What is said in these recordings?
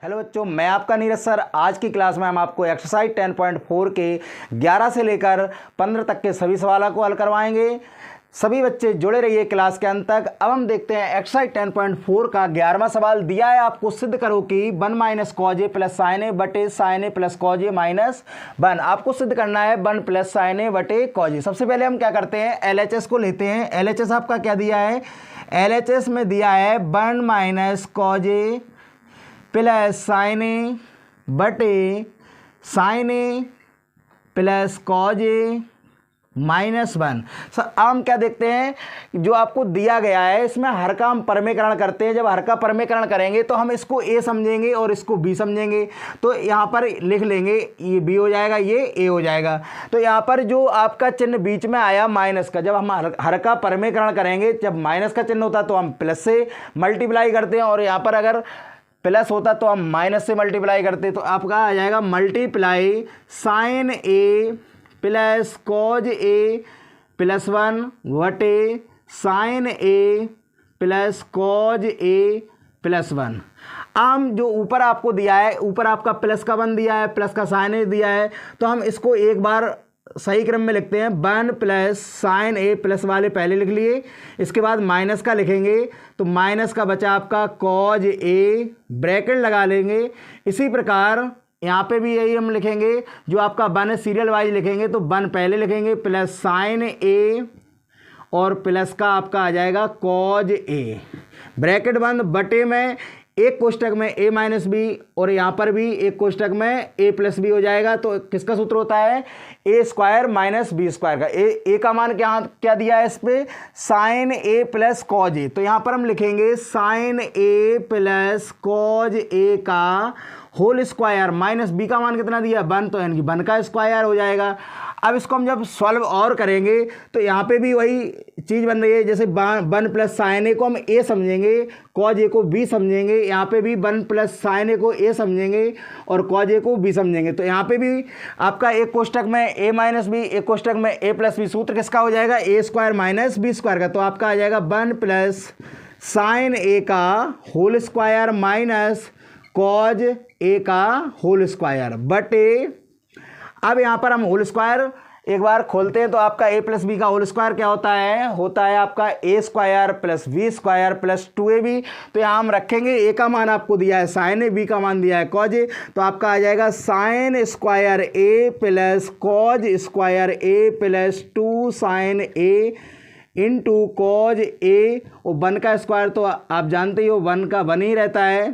Hello बच्चों, मैं आपका नीरज सर। आज की क्लास में हम आपको एक्सरसाइज 10.4 के 11 से लेकर 15 तक के सभी सवालों को हल करवाएंगे। सभी बच्चे जुड़े रहिए क्लास के अंत तक। अब हम देखते हैं एक्सरसाइज 10.4 का 11वां सवाल दिया है आपको। सिद्ध करो कि 1 माइनस कॉज ए प्लस साइन ए बटे साइन ए प्लस कॉज ए माइनस 1। आपको सिद्ध करना है 1 प्लस साइन ए बटे कॉज ए। सबसे पहले हम क्या करते हैं, एलएचएस को लेते हैं। एलएचएस आपका क्या दिया है, एलएचएस में दिया है 1 माइनस कॉज ए प्लस साइन ए बटे साइन ए प्लस कॉज ए माइनस 1। सर अब हम क्या देखते हैं, जो आपको दिया गया है इसमें हर का हम परमेकरण करते हैं। जब हर का परमेकरण करेंगे तो हम इसको ए समझेंगे और इसको बी समझेंगे। तो यहाँ पर लिख लेंगे, ये बी हो जाएगा, ये ए हो जाएगा। तो यहाँ पर जो आपका चिन्ह बीच में आया माइनस का, जब हम हर का परमेकरण करेंगे, जब माइनस का चिन्ह होता है तो हम प्लस से मल्टीप्लाई करते हैं, और यहाँ पर अगर प्लस होता तो हम माइनस से मल्टीप्लाई करते। तो आपका आ जाएगा मल्टीप्लाई साइन ए प्लस कॉज ए प्लस 1 वटे साइन ए प्लस कॉज ए प्लस 1। हम जो ऊपर आपको दिया है, ऊपर आपका प्लस का 1 दिया है, प्लस का साइन ए दिया है, तो हम इसको एक बार सही क्रम में लिखते हैं। 1 प्लस साइन ए प्लस वाले पहले लिख लिए, इसके बाद माइनस का लिखेंगे, तो माइनस का बचा आपका कॉज ए, ब्रैकेट लगा लेंगे। इसी प्रकार यहाँ पे भी यही हम लिखेंगे, जो आपका 1 है सीरियल वाइज लिखेंगे, तो 1 पहले लिखेंगे प्लस साइन ए और प्लस का आपका आ जाएगा कॉज ए, ब्रैकेट बंद, बटे में एक कोष्टक में ए माइनस बी, और यहाँ पर भी एक कोष्टक में ए प्लस बी हो जाएगा। तो किसका सूत्र होता है, ए स्क्वायर माइनस बी स्क्वायर का। ए का मान क्या दिया है इस पे, साइन ए प्लस कॉज ए। तो यहाँ पर हम लिखेंगे साइन ए प्लस कॉज ए का होल स्क्वायर माइनस बी का मान कितना दिया, 1, तो यानी कि 1 का स्क्वायर हो जाएगा। अब इसको हम जब सॉल्व और करेंगे तो यहाँ पे भी वही चीज़ बन रही है। जैसे 1 प्लस साइन ए को हम ए समझेंगे, कॉज ए को बी समझेंगे। यहाँ पे भी 1 प्लस साइन ए को ए समझेंगे और कॉज ए को बी समझेंगे। तो यहाँ पे भी आपका एक कोष्टक में ए माइनस बी, एक कोष्टक में ए प्लस बी। सूत्र किसका हो जाएगा, ए स्क्वायर माइनस बी स्क्वायर का। तो आपका आ जाएगा 1 प्लस साइन ए का होल स्क्वायर माइनस कॉज ए का होल स्क्वायर बटे, अब यहाँ पर हम होल स्क्वायर एक बार खोलते हैं तो आपका ए प्लस बी का होल स्क्वायर क्या होता है आपका A square plus B square plus 2ab। तो यहाँ हम रखेंगे, ए का मान आपको दिया है साइन ए, बी का मान दिया है कॉज ए, तो आपका आ जाएगा साइन स्क्वायर ए प्लस कॉज स्क्वायर ए प्लस 2 साइन ए इंटू कॉज ए। और 1 का स्क्वायर तो आप जानते ही हो 1 का 1 ही रहता है।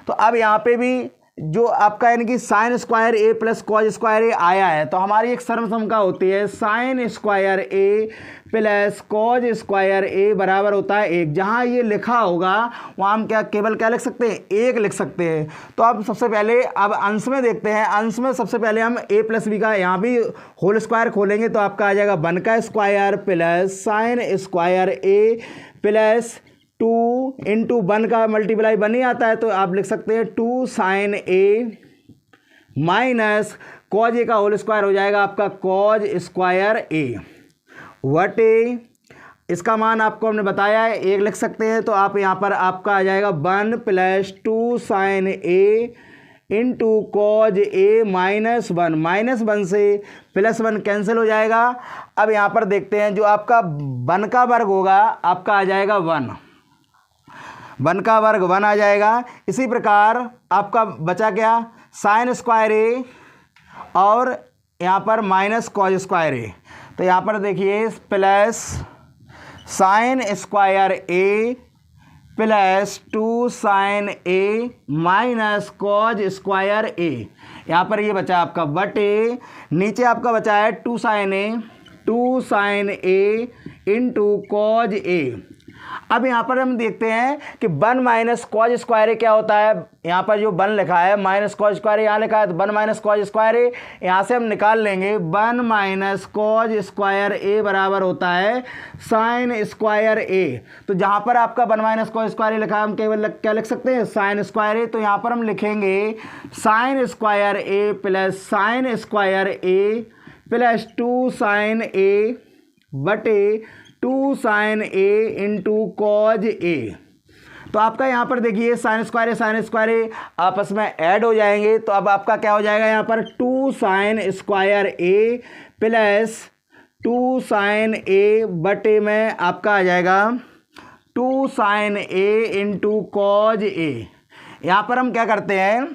तो अब यहाँ पे भी जो आपका यानी कि साइन स्क्वायर ए प्लस कॉज स्क्वायर ए आया है, तो हमारी एक सर्वसमता होती है sine square A plus cos square A बराबर होता है 1। जहाँ ये लिखा होगा वहाँ हम केवल क्या लिख सकते हैं, 1 लिख सकते हैं। तो अब सबसे पहले अब अंश में देखते हैं। अंश में सबसे पहले हम ए प्लस बी का यहाँ भी होल स्क्वायर खोलेंगे, तो आपका आ जाएगा 1 का स्क्वायर प्लस साइन स्क्वायर ए प्लस 2 इंटू 1 का मल्टीप्लाई 1 ही आता है, तो आप लिख सकते हैं 2 साइन ए माइनस कॉज ए का होल स्क्वायर हो जाएगा आपका कॉज स्क्वायर ए वटे, इसका मान आपको हमने बताया है 1 लिख सकते हैं। तो आप यहाँ पर आपका आ जाएगा 1 प्लस 2 साइन ए इंटू कॉज ए माइनस 1। माइनस 1 से प्लस 1 कैंसिल हो जाएगा। अब यहाँ पर देखते हैं, जो आपका 1 का वर्ग होगा आपका आ जाएगा 1 का वर्ग 1 आ जाएगा। इसी प्रकार आपका बचा क्या, साइन स्क्वायर ए और यहाँ पर माइनस कॉज स्क्वायर ए। तो यहाँ पर देखिए प्लस साइन स्क्वायर ए प्लस 2 साइन ए माइनस कॉज स्क्वायर ए, यहाँ पर ये बचा आपका बटे, नीचे आपका बचा है 2 साइन ए इंटू कॉज ए। अब यहाँ पर हम देखते हैं कि 1 माइनस कॉज स्क्वायर ए क्या होता है। यहाँ पर जो 1 लिखा है माइनस कॉज स्क्वायर यहाँ लिखा है, तो 1 माइनस कॉज स्क्वायर ए यहाँ से हम निकाल लेंगे। 1 माइनस कॉज स्क्वायर ए बराबर होता है साइन स्क्वायर ए। तो जहाँ पर आपका 1 माइनस कॉज स्क्वायर ए लिखा है, हम केवल क्या लिख सकते हैं, साइन स्क्वायर ए। तो यहाँ पर हम लिखेंगे साइन स्क्वायर ए प्लस साइन स्क्वायर ए प्लस 2 साइन ए बटे 2 साइन ए इंटू कॉज ए। तो आपका यहाँ पर देखिए साइन स्क्वायर ए आपस में ऐड हो जाएंगे, तो अब आपका क्या हो जाएगा यहाँ पर 2 साइन स्क्वायर ए प्लस 2 साइन ए बटे में आपका आ जाएगा 2 साइन ए इंटू कॉज ए। यहाँ पर हम क्या करते हैं,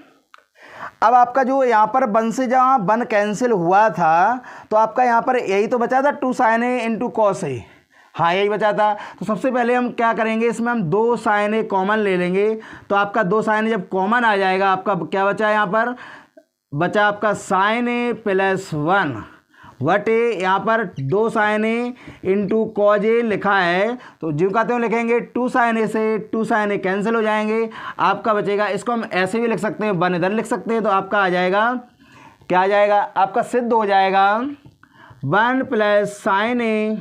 अब आपका जो यहाँ पर 1 से जहाँ 1 कैंसिल हुआ था तो आपका यहाँ पर यही तो बचा था 2 sign A into cos A, हाँ यही बचा था। तो सबसे पहले हम क्या करेंगे, इसमें हम 2 साइन ए कॉमन ले लेंगे, तो आपका 2 साइन ए जब कॉमन आ जाएगा आपका क्या बचा है, यहाँ पर बचा आपका साइन ए प्लस 1 बटे यहाँ पर 2 साइन ए इंटू कॉज ए लिखा है, तो जो कहते हैं लिखेंगे 2 साइन ए से 2 साइन ए कैंसिल हो जाएंगे, आपका बचेगा। इसको हम ऐसे भी लिख सकते हैं, 1 इधर लिख सकते हैं, तो आपका आ जाएगा क्या आ जाएगा, आपका सिद्ध हो जाएगा 1 प्लस साइन ए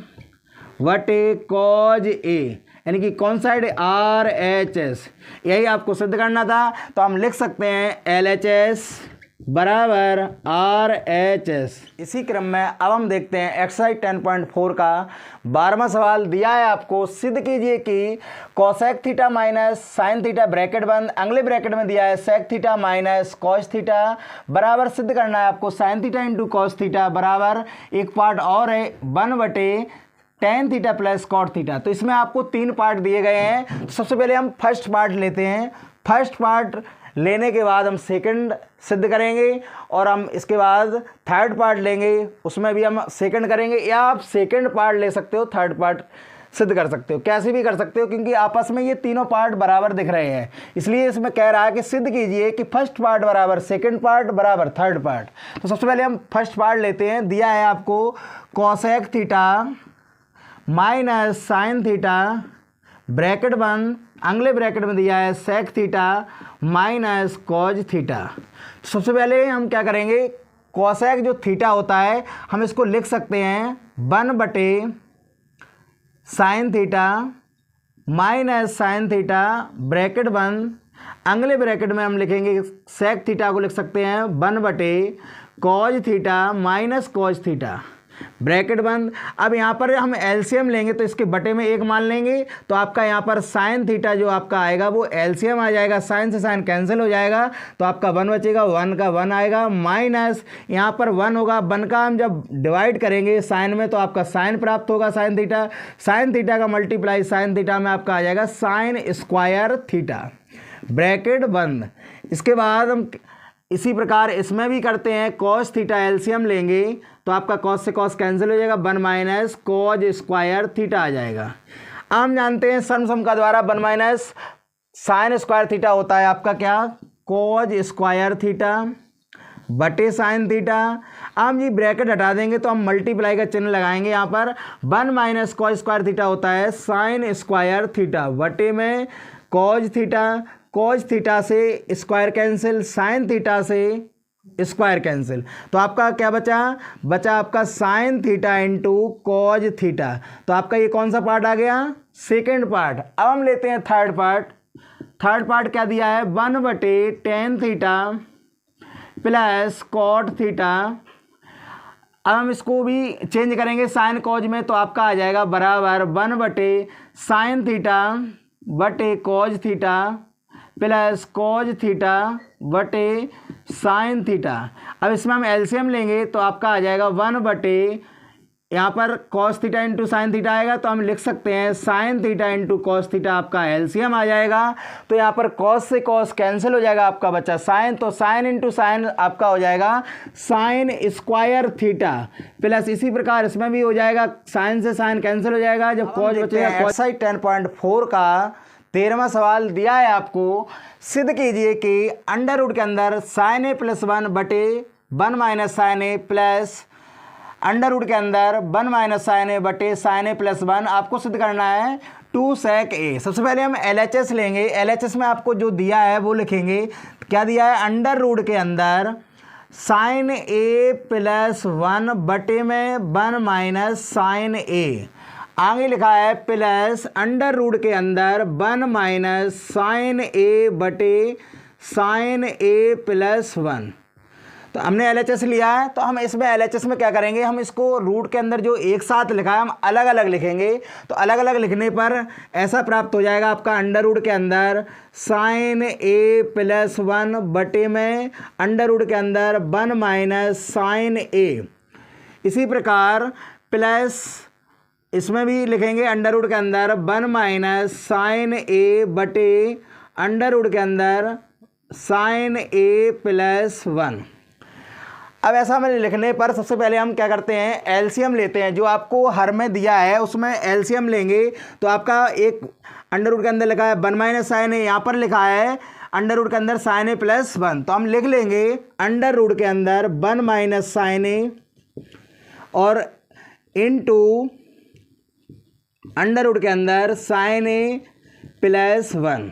बटे कॉज ए, यानी कि कौन साइड RHS, यही आपको सिद्ध करना था। तो हम लिख सकते हैं LHS बराबर RHS। इसी क्रम में अब हम देखते हैं एक्सरसाइज 10.4 का 12वां सवाल दिया है आपको, सिद्ध कीजिए कि cosec theta minus sine theta bracket बंद, अगले ब्रैकेट में दिया है sec theta minus cos theta बराबर सिद्ध करना है आपको sine theta into cos theta बराबर एक पार्ट और है 1 बटे tan theta plus cot theta. तो इसमें आपको 3 पार्ट दिए गए हैं, तो सबसे पहले हम फर्स्ट पार्ट लेते हैं। फर्स्ट पार्ट लेने के बाद हम सेकंड सिद्ध करेंगे और हम इसके बाद थर्ड पार्ट लेंगे, उसमें भी हम सेकंड करेंगे, या आप सेकंड पार्ट ले सकते हो, थर्ड पार्ट सिद्ध कर सकते हो, कैसे भी कर सकते हो, क्योंकि आपस में ये तीनों पार्ट बराबर दिख रहे हैं। इसलिए इसमें कह रहा है कि सिद्ध कीजिए कि फर्स्ट पार्ट बराबर सेकंड पार्ट बराबर थर्ड पार्ट। तो सबसे पहले हम फर्स्ट पार्ट लेते हैं। दिया है आपको cosec theta minus sine theta bracket बंद, अगले ब्रैकेट में दिया है sec theta minus cos theta. सबसे पहले हम क्या करेंगे, कोसेक जो थीटा होता है हम इसको लिख सकते हैं 1 बटे sine theta minus sine theta bracket बंद, अगले ब्रैकेट में हम लिखेंगे सेक थीटा को लिख सकते हैं 1 बटे cos theta minus cos theta bracket बंद। अब यहाँ पर हम एलसीएम लेंगे तो इसके बटे में 1 मान लेंगे, तो आपका यहाँ पर साइन थीटा जो आपका आएगा वो एलसीएम आ जाएगा, साइन से साइन कैंसिल हो जाएगा, तो आपका 1 बचेगा, 1 का 1 आएगा, माइनस यहाँ पर 1 होगा, 1 का हम जब डिवाइड करेंगे साइन में तो आपका साइन प्राप्त होगा साइन थीटा का मल्टीप्लाई साइन थीटा में आपका आ जाएगा साइन स्क्वायर थीटा ब्रैकेट बंद। इसके बाद हम इसी प्रकार इसमें भी करते हैं, कॉस थीटा एलसीएम लेंगे तो आपका कॉस से कॉस कैंसिल हो जाएगा, 1 माइनस कॉज स्क्वायर थीटा आ जाएगा। हम जानते हैं सम का द्वारा 1 माइनस साइन स्क्वायर थीटा होता है आपका क्या, कॉज स्क्वायर थीटा बटे साइन थीटा। हम ये ब्रैकेट हटा देंगे तो हम मल्टीप्लाई का चिन्ह लगाएंगे, यहाँ पर 1 माइनस कॉज स्क्वायर थीटा होता है साइन स्क्वायर थीटा बटे में कॉज थीटा, कॉज थीटा से स्क्वायर कैंसिल, साइन थीटा से स्क्वायर कैंसिल, तो आपका क्या बचा आपका sign theta into cos theta. तो आपका ये कौन सा पार्ट आ गया, सेकेंड पार्ट। अब हम लेते हैं थर्ड पार्ट। थर्ड पार्ट क्या दिया है, 1 बटे tan theta plus cot theta. अब हम इसको भी चेंज करेंगे साइन कॉज में, तो आपका आ जाएगा बराबर 1 बटे साइन थीटा बटे cos theta plus cos theta बटे साइन थीटा। अब इसमें हम एलसीएम लेंगे तो आपका आ जाएगा 1 बटे यहाँ पर cos theta into sine theta आएगा, तो हम लिख सकते हैं sign theta into cos theta, आपका एलसीएम आ जाएगा। तो यहाँ पर कॉस से कॉस कैंसिल हो जाएगा, आपका बचा साइन, तो साइन इंटू साइन आपका हो जाएगा साइन स्क्वायर थीटा प्लस इसी प्रकार इसमें भी हो जाएगा, साइन से साइन कैंसिल हो जाएगा, जब कॉस बचेगा। एक्सरसाइज 10.4 का 13वां सवाल दिया है आपको, सिद्ध कीजिए कि अंडर रूट के अंदर साइन ए प्लस 1 बटे 1 माइनस साइन ए प्लस अंडर रूट के अंदर 1 माइनस साइन ए बटे साइन ए प्लस 1 आपको सिद्ध करना है 2 सेक ए। सबसे पहले हम LHS लेंगे, LHS में आपको जो दिया है वो लिखेंगे। क्या दिया है, अंडर रूट के अंदर साइन ए प्लस 1 बटे में 1 माइनस साइन ए, आगे लिखा है प्लस अंडर रूट के अंदर 1 माइनस साइन ए बटे साइन ए प्लस 1। तो हमने LHS लिया है, तो हम इसमें LHS में क्या करेंगे, हम इसको रूट के अंदर जो एक साथ लिखा है हम अलग अलग लिखेंगे। तो अलग अलग लिखने पर ऐसा प्राप्त हो जाएगा आपका अंडर रूट के अंदर साइन ए प्लस 1 बटे में अंडर रूट के अंदर 1 माइनस साइन ए। इसी प्रकार प्लस इसमें भी लिखेंगे अंडर रूट के अंदर 1 माइनस साइन ए बटे अंडर रूट के अंदर साइन ए प्लस 1। अब ऐसा हमें लिखने पर सबसे पहले हम क्या करते हैं, एलसीएम लेते हैं। जो आपको हर में दिया है उसमें एलसीएम लेंगे। तो आपका एक अंडर रूट के अंदर लिखा है 1 माइनस साइन ए, यहाँ पर लिखा है अंडर रूट के अंदर साइन ए प्लस 1। तो हम लिख लेंगे अंडर रूट के अंदर 1 माइनस साइन ए और इनटू अंडर रूट के अंदर साइन ए प्लस 1।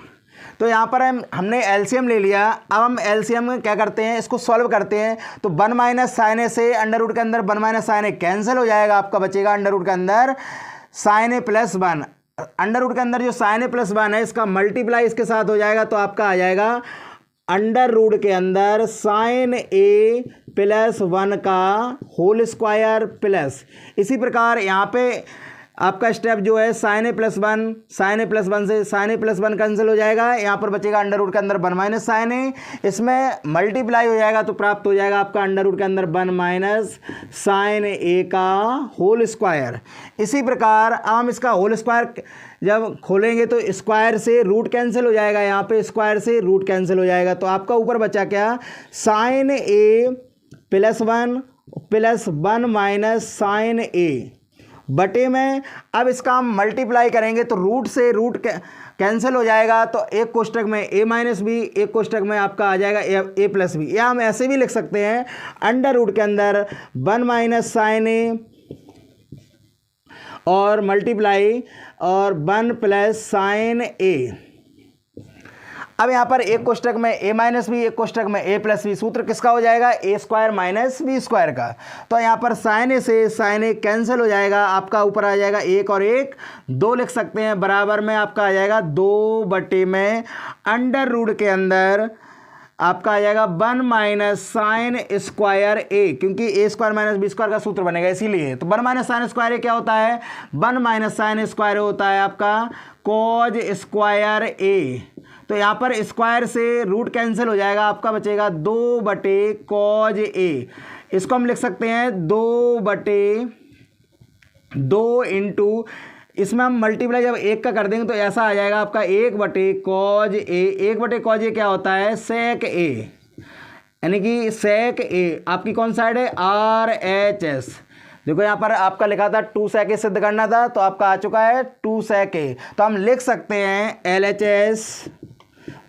तो यहाँ पर हमने एलसीएम ले लिया। अब हम एलसीएम में क्या करते हैं, इसको सॉल्व करते हैं। तो 1 माइनस साइन ए से अंडर रूट के अंदर 1 माइनस साइन ए कैंसिल हो जाएगा, आपका बचेगा अंडर रूट के अंदर साइन ए प्लस 1। अंडर रूट के अंदर जो साइन ए प्लस 1 है इसका मल्टीप्लाई इसके साथ हो जाएगा, तो आपका आ जाएगा अंडर रूट के अंदर साइन ए प्लस 1 का होल स्क्वायर प्लस। इसी प्रकार यहाँ पे आपका स्टेप जो है साइन ए प्लस 1, साइन ए प्लस 1 से साइन ए प्लस 1 कैंसिल हो जाएगा, यहाँ पर बचेगा अंडर रूट के अंदर 1 माइनस साइन ए, इसमें मल्टीप्लाई हो जाएगा तो प्राप्त हो जाएगा आपका अंडर रूट के अंदर 1 माइनस साइन ए का होल स्क्वायर। इसी प्रकार हम इसका होल स्क्वायर जब खोलेंगे तो स्क्वायर से रूट कैंसिल हो जाएगा, यहाँ पे स्क्वायर से रूट कैंसिल हो जाएगा। तो आपका ऊपर बचा क्या, साइन ए प्लस 1 प्लस 1 माइनस साइन ए बटे में। अब इसका हम मल्टीप्लाई करेंगे तो रूट से रूट कैंसिल हो जाएगा, तो एक कोष्टक में a माइनस बी, एक कोष्टक में आपका आ जाएगा a प्लस बी। या हम ऐसे भी लिख सकते हैं अंडर रूट के अंदर 1 माइनस साइन ए और मल्टीप्लाई और 1 प्लस साइन ए। अब यहाँ पर एक कोष्टक में a माइनस बी, एक कोष्टक में a प्लस बी। सूत्र किसका हो जाएगा, ए स्क्वायर माइनस बी स्क्वायर का। तो यहाँ पर साइन ए से साइन ए कैंसिल हो जाएगा, आपका ऊपर आ जाएगा 1 और 1 2 लिख सकते हैं, बराबर में आपका आ जाएगा 2 बटे में अंडर रूट के अंदर आपका आ जाएगा 1 माइनस साइन स्क्वायर ए, क्योंकि ए स्क्वायर माइनस बी स्क्वायर का सूत्र बनेगा इसीलिए। तो 1 माइनस साइन स्क्वायर ए क्या होता है, 1 माइनस साइन स्क्वायर होता है आपका कॉज स्क्वायर ए। तो यहाँ पर स्क्वायर से रूट कैंसिल हो जाएगा, आपका बचेगा 2 बटे कॉज ए। इसको हम लिख सकते हैं 2 बटे 2 इंटू, इसमें हम मल्टीप्लाई जब 1 का कर देंगे तो ऐसा आ जाएगा आपका 1 बटे कॉज ए। 1 बटे कॉज ए क्या होता है, सेक ए, यानी कि सेक ए आपकी कौन साइड है, RHS। देखो यहाँ पर आपका लिखा था 2 सेक ए सिद्ध करना था, तो आपका आ चुका है 2 सेक ए। तो हम लिख सकते हैं LHS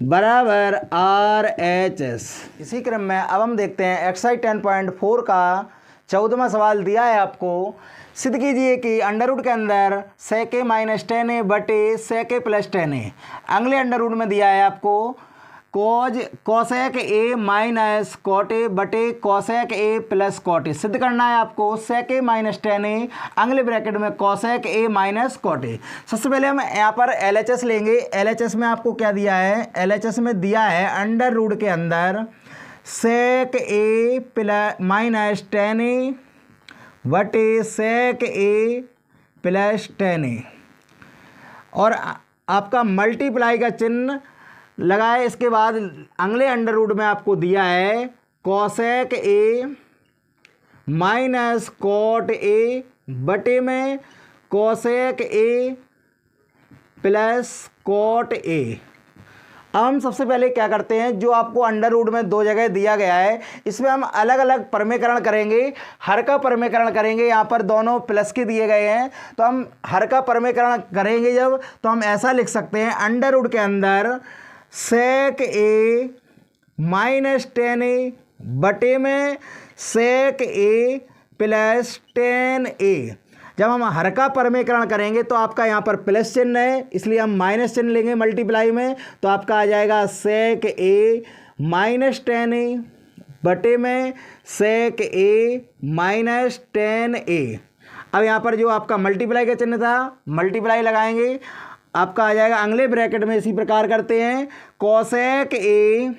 बराबर RHS। इसी क्रम में अब हम देखते हैं एक्सरसाइज 10.4 का 14वां सवाल दिया है आपको। सिद्ध कीजिए कि अंडर रूट के अंदर सेक ए माइनस 10 बटे सेक ए प्लस 10। अगले अंडर रूट में दिया है आपको cosec A minus cot A बटे cosec A plus cot A. सिद्ध करना है आपको सेक ए माइनस 10 अगले ब्रैकेट में cosec A minus cot A. सबसे पहले हम यहाँ पर LHS लेंगे। LHS में आपको क्या दिया है, LHS में दिया है अंडर रूट के अंदर सेक ए प्लस माइनस 10 बटे सेक ए प्लस 10 और आपका मल्टीप्लाई का चिन्ह लगाए। इसके बाद अगले अंडर रूट में आपको दिया है cosec A minus cot A बटे में cosec A plus cot A. अब हम सबसे पहले क्या करते हैं, जो आपको अंडर रूट में 2 जगह दिया गया है इसमें हम अलग अलग परमीकरण करेंगे, हर का परमीकरण करेंगे। यहाँ पर दोनों प्लस के दिए गए हैं तो हम हर का परमीकरण करेंगे जब, तो हम ऐसा लिख सकते हैं अंडर रूट के अंदर सेक ए माइनस 10 बटे में सेक ए प्लस 10 जब हम हर का परमीकरण करेंगे तो आपका यहाँ पर प्लस चिन्ह है, इसलिए हम माइनस चिन्ह लेंगे मल्टीप्लाई में। तो आपका आ जाएगा सेक ए माइनस 10 बटे में सेक ए माइनस 10। अब यहाँ पर जो आपका मल्टीप्लाई का चिन्ह था, मल्टीप्लाई लगाएंगे, आपका आ जाएगा अगले ब्रैकेट में। इसी प्रकार करते हैं cosec A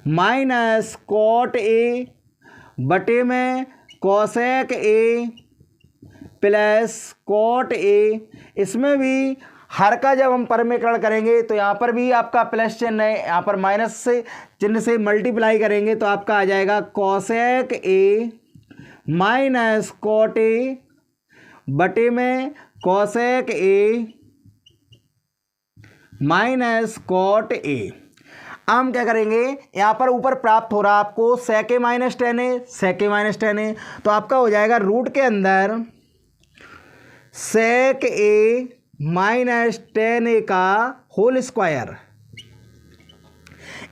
minus cot A बटे में cosec A plus cot A. इसमें भी हर का जब हम परमीकरण करेंगे तो यहाँ पर भी आपका प्लस चिन्ह है, यहाँ पर माइनस से चिन्ह से मल्टीप्लाई करेंगे तो आपका आ जाएगा cosec A minus cot A बटे में cosec A minus cot A. हम क्या करेंगे, यहाँ पर ऊपर प्राप्त हो रहा आपको सेक ए माइनस टेन ए, सेक ए माइनस टेन ए, तो आपका हो जाएगा रूट के अंदर सेक ए माइनस टेन ए का होल स्क्वायर।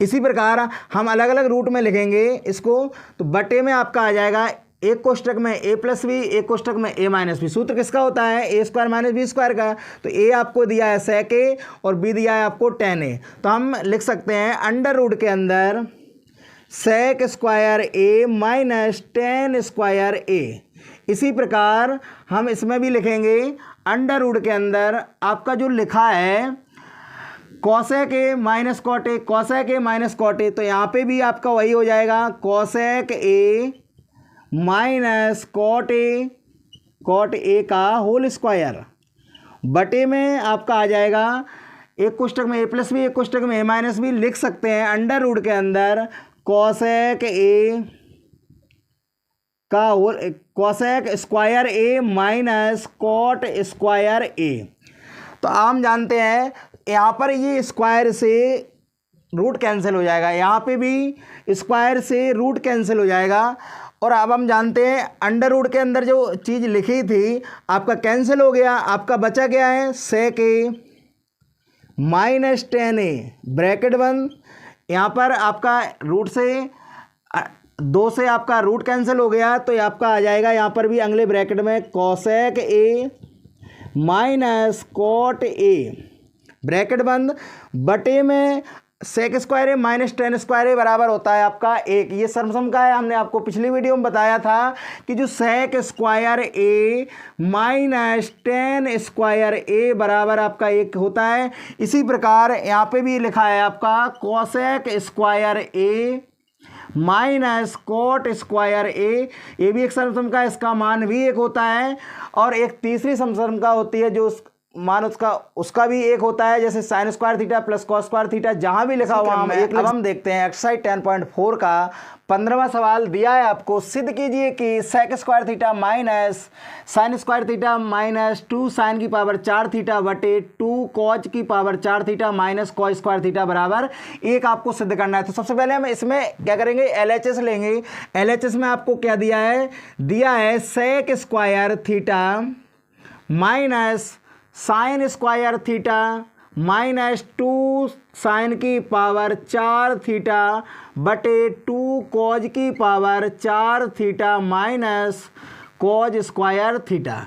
इसी प्रकार हम अलग अलग रूट में लिखेंगे इसको, तो बटे में आपका आ जाएगा एक कोष्टक में ए प्लस बी, एक कोष्टक में ए माइनस बी। सूत्र किसका होता है, ए स्क्वायर माइनस बी स्क्वायर का। तो ए आपको दिया है सेक ए और बी दिया है आपको टेन ए, तो हम लिख सकते हैं अंडर रूट के अंदर सेक square A minus tan square ए। इसी प्रकार हम इसमें भी लिखेंगे अंडर रूट के अंदर आपका जो लिखा है cosec A minus cot A, cosec A minus cot A, तो यहाँ पे भी आपका वही हो जाएगा cosec A minus cot A का होल स्क्वायर बटे में आपका आ जाएगा एक कोष्टक में ए प्लस बी, एक कोष्टक में ए माइनस बी। लिख सकते हैं अंडर रूट के अंदर कोसेक ए का whole cosec square A minus cot square ए। तो हम जानते हैं यहाँ पर ये स्क्वायर से रूट कैंसिल हो जाएगा, यहाँ पे भी स्क्वायर से रूट कैंसिल हो जाएगा। और अब हम जानते हैं अंडर रूट के अंदर जो चीज़ लिखी थी आपका कैंसिल हो गया, आपका बचा क्या है सेक ए माइनस टेन ए ब्रैकेट बंद। यहाँ पर आपका रूट से दो से आपका रूट कैंसिल हो गया, तो आपका आ जाएगा यहाँ पर भी अगले ब्रैकेट में cosec A minus cot A bracket बंद बटे में sec square A minus tan square A बराबर होता है आपका एक। ये सर्वसम का है, हमने आपको पिछली वीडियो में बताया था कि जो सेक square A minus tan square A बराबर आपका एक होता है। इसी प्रकार यहाँ पे भी लिखा है आपका cosec square A minus cot square ए, ये भी एक सर्वसम का, इसका मान भी एक होता है। और एक तीसरी समसम का होती है जो मान उसका भी एक होता है, जैसे sign square theta plus cos square theta, जहां भी लिखा हुआ हम एक। अब हम देखते हैं एक्सरसाइज 10.4 का 15वां सवाल दिया है आपको। सिद्ध कीजिए कि sec square theta minus sine square theta minus 2 sine की पावर 4 थीटा बटे 2 कॉज की power 4 theta minus cos square theta बराबर एक आपको सिद्ध करना है। तो सबसे पहले हम इसमें क्या करेंगे, LHS लेंगे। LHS में आपको क्या दिया है sec square theta minus sine square theta minus 2 sine की पावर 4 थीटा बटे 2 कॉज की power 4 theta minus cos square theta.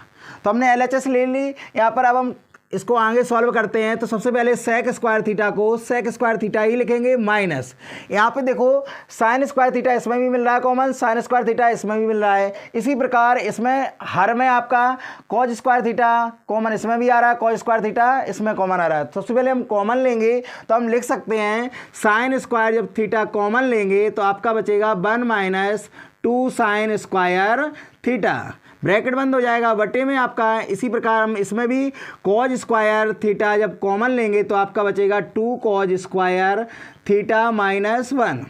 तो हमने LHS ले ली। यहाँ पर अब हम इसको आगे सॉल्व करते हैं। तो सबसे पहले सेक स्क्वायर थीटा को सेक स्क्वायर थीटा ही लिखेंगे माइनस, यहाँ पे देखो साइन स्क्वायर थीटा इसमें भी मिल रहा है कॉमन, साइन स्क्वायर थीटा इसमें भी मिल रहा है। इसी प्रकार इसमें हर में आपका कॉज स्क्वायर थीटा कॉमन इसमें भी आ रहा है, कॉज स्क्वायर थीटा इसमें कॉमन आ रहा है। तो सबसे पहले हम कॉमन लेंगे, तो हम लिख सकते हैं साइन स्क्वायर जब थीटा कॉमन लेंगे तो आपका बचेगा 1 minus 2 sign square theta, bracket बंद हो जाएगा बटे में आपका। इसी प्रकार हम इसमें भी कॉज स्क्वायर थीटा जब कॉमन लेंगे तो आपका बचेगा 2 कॉज स्क्वायर थीटा माइनस 1।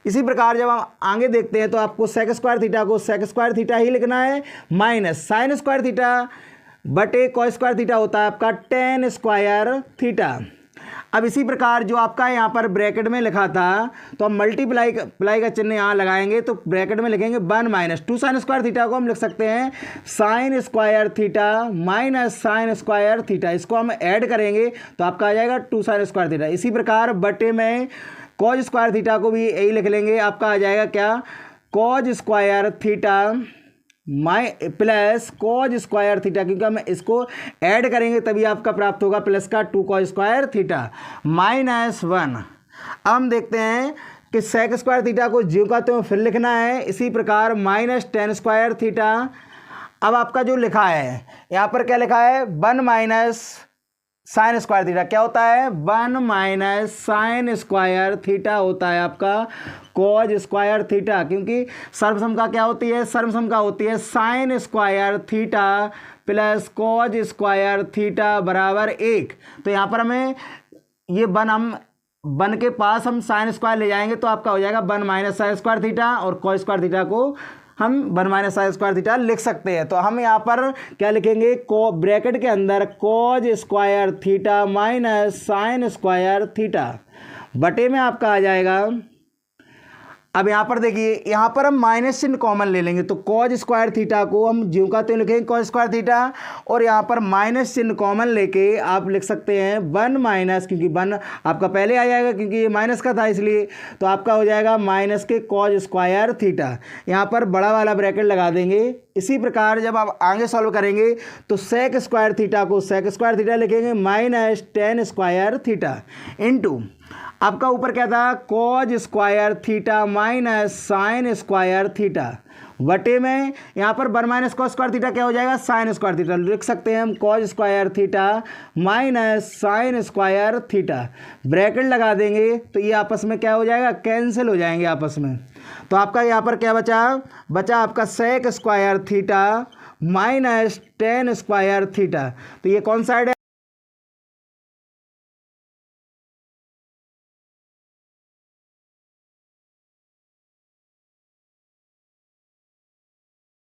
इसी प्रकार जब हम आगे देखते हैं तो आपको सेक स्क्वायर थीटा को सेक स्क्वायर थीटा ही लिखना है माइनस साइन स्क्वायर थीटा बटे कॉस स्क्वायर थीटा होता है आपका टेन स्क्वायर थीटा। अब इसी प्रकार जो आपका यहाँ पर ब्रैकेट में लिखा था तो हम मल्टीप्लाई का चिन्ह यहाँ लगाएंगे, तो ब्रैकेट में लिखेंगे 1 माइनस 2 साइन स्क्वायर थीटा को हम लिख सकते हैं sign square theta minus sine square theta. इसको हम ऐड करेंगे तो आपका आ जाएगा 2 साइन स्क्वायर थीटा। इसी प्रकार बटे में कॉज स्क्वायर थीटा को भी यही लिख लेंगे, आपका आ जाएगा क्या cause square theta plus cos square theta, क्योंकि हम इसको ऐड करेंगे तभी आपका प्राप्त होगा प्लस का 2 कॉज स्क्वायर थीटा माइनस 1। अब हम देखते हैं कि सेक स्क्वायर थीटा को ज्यों का त्यों फिर लिखना है। इसी प्रकार माइनस टेन स्क्वायर थीटा। अब आपका जो लिखा है यहाँ पर क्या लिखा है 1 माइनस साइन स्क्वायर थीटा क्या होता है, 1 माइनस साइन स्क्वायर थीटा होता है आपका कॉज स्क्वायर थीटा, क्योंकि सर्वसम क्या होती है, सर्वसम होती है sign square theta plus cos square theta बराबर 1। तो यहाँ पर हमें ये वन के पास हम साइन स्क्वायर ले जाएंगे तो आपका हो जाएगा 1 माइनस साइन स्क्वायर थीटा, और कॉस स्क्वायर थीटा को हम 1 माइनस साइन स्क्वायर थीटा लिख सकते हैं। तो हम यहाँ पर क्या लिखेंगे, ब्रैकेट के अंदर cause square theta minus sine square theta बटे में आपका आ जाएगा। अब यहाँ पर देखिए, यहाँ पर हम माइनस चिन्ह कॉमन ले लेंगे तो कॉज स्क्वायर थीटा को हम ज्यों का त्यों लिखेंगे कॉज स्क्वायर थीटा, और यहाँ पर माइनस चिन्ह कॉमन लेके आप लिख सकते हैं 1 माइनस, क्योंकि 1 आपका पहले आ जाएगा क्योंकि ये माइनस का था इसलिए, तो आपका हो जाएगा माइनस के कॉज स्क्वायर थीटा। यहाँ पर बड़ा वाला ब्रैकेट लगा देंगे। इसी प्रकार जब आप आगे सॉल्व करेंगे तो सेक स्क्वायर थीटा को सेक स्क्वायर थीटा लिखेंगे minus tan square theta into आपका ऊपर क्या था, cause square theta minus sine square theta बटे में यहाँ पर 1 माइनस कॉस स्क्वायर थीटा क्या हो जाएगा, साइन स्क्वायर थीटा लिख सकते हैं हम, cause square theta minus sine square theta bracket लगा देंगे तो ये आपस में क्या हो जाएगा, कैंसिल हो जाएंगे आपस में। तो आपका यहाँ पर क्या बचा आपका sec square theta minus tan square theta. तो ये कौन साइड है,